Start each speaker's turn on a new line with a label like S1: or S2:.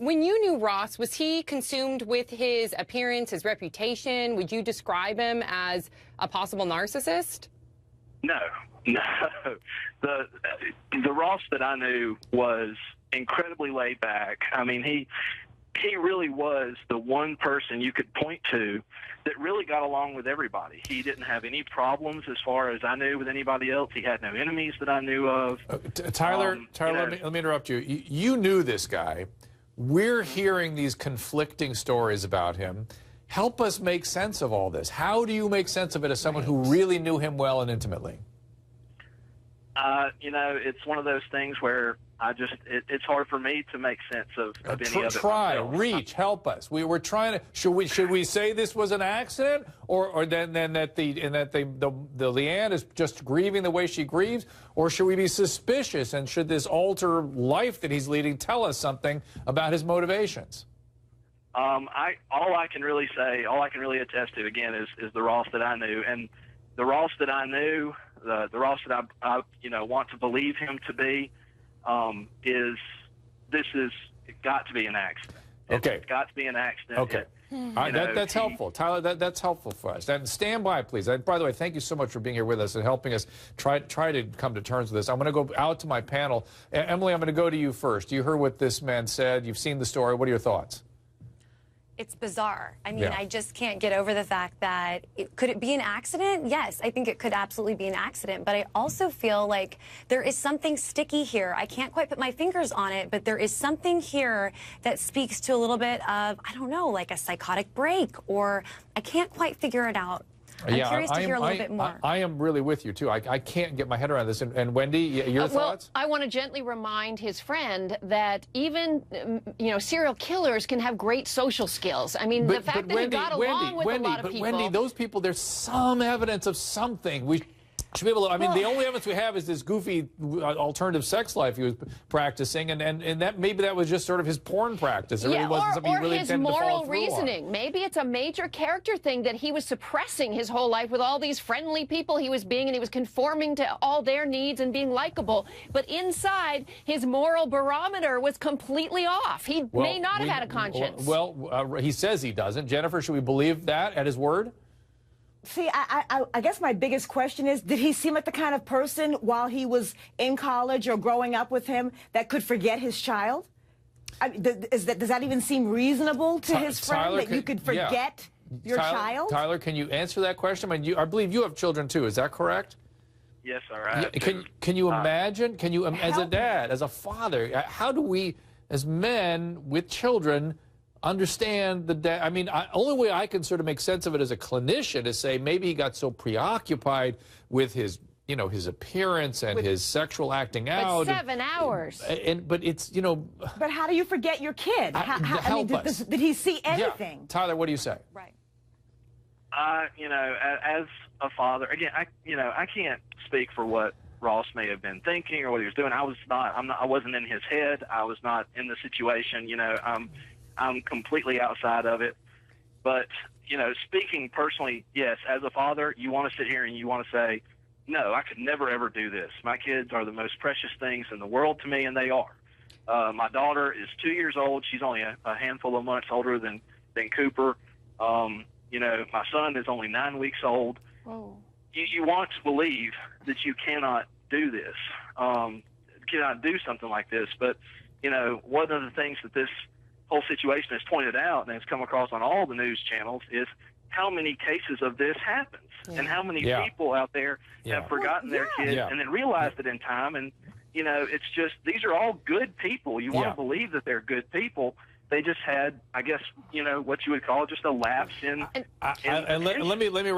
S1: When you knew Ross, was he consumed with his appearance, his reputation? Would you describe him as a possible narcissist?
S2: No. The Ross that I knew was incredibly laid back. I mean, he really was the one person you could point to that really got along with everybody. He didn't have any problems as far as I knew with anybody else. He had no enemies that I knew of.
S3: Tyler, let me interrupt you. You knew this guy. We're hearing these conflicting stories about him. Help us make sense of all this. How do you make sense of it as someone who really knew him well and intimately?
S2: It's one of those things where it's hard for me to make sense of any of it.
S3: Try, reach, help us. We're trying to. Should we say this was an accident, or then that the Leanne is just grieving the way she grieves, or should we be suspicious, and should this alter life that he's leading tell us something about his motivations?
S2: All I can really attest to again is the Ross that I knew, and the Ross that I knew, the Ross that I want to believe him to be. This has got to be an accident.
S3: Okay.
S2: It's got to be an accident.
S3: Okay. That's helpful. Tyler, that's helpful for us. And stand by, please. By the way, thank you so much for being here with us and helping us try to come to terms with this. I'm going to go out to my panel. Emily, I'm going to go to you first. You heard what this man said. You've seen the story. What are your thoughts?
S4: It's bizarre. I mean, I just can't get over the fact that could it be an accident? Yes, I think it could absolutely be an accident. But I also feel like there is something sticky here. I can't quite put my fingers on it, but there is something here that speaks to a little bit of, I don't know, like a psychotic break, or I can't quite figure it out. I'm curious to hear a little bit more.
S3: I am really with you, too. I can't get my head around this. And Wendy, your thoughts?
S5: Well, I want to gently remind his friend that even, serial killers can have great social skills. I mean, the fact that he got along with a lot of people.
S3: Wendy, those people, there's some evidence of something. We should be able to, the only evidence we have is this goofy alternative sex life he was practicing, and that maybe that was just sort of his porn practice. It really wasn't something he really intended to follow through on.
S5: Or his moral reasoning. Maybe it's a major character thing that he was suppressing his whole life with all these friendly people he was being, and he was conforming to all their needs and being likable. But inside, his moral barometer was completely off. He may not have had a conscience.
S3: He says he doesn't. Jennifer, should we believe that at his word?
S6: See, I guess my biggest question is, did he seem like the kind of person while he was in college or growing up with him that could forget his child? Does that even seem reasonable to his friend, that you could forget your child?
S3: Tyler, can you answer that question? I believe you have children, too. Is that correct?
S2: Yes, sir. I have
S3: can you imagine, as a dad, as a father, how do we, as men with children, understand only way I can sort of make sense of it as a clinician is say maybe he got so preoccupied with his, his appearance and his sexual acting out.
S5: 7 hours.
S3: But it's,
S6: But how do you forget your kid? Did he see anything?
S3: Yeah. Tyler, what do you say?
S4: Right.
S2: As a father, again, I can't speak for what Ross may have been thinking or what he was doing. I wasn't in his head. I was not in the situation. I'm completely outside of it. But, speaking personally, yes, as a father, you want to sit here and you want to say, no, I could never, ever do this. My kids are the most precious things in the world to me, and they are. My daughter is 2 years old. She's only a handful of months older than Cooper. My son is only 9 weeks old.
S5: Whoa.
S2: You want to believe that you cannot do this, cannot do something like this. But, one of the things that this whole situation has pointed out, and it's come across on all the news channels, is how many cases of this happens and how many people out there have forgotten their kids and then realized it in time. And, it's just, these are all good people. You want to believe that they're good people. They just had, I guess, what you would call just a lapse in.
S3: Let me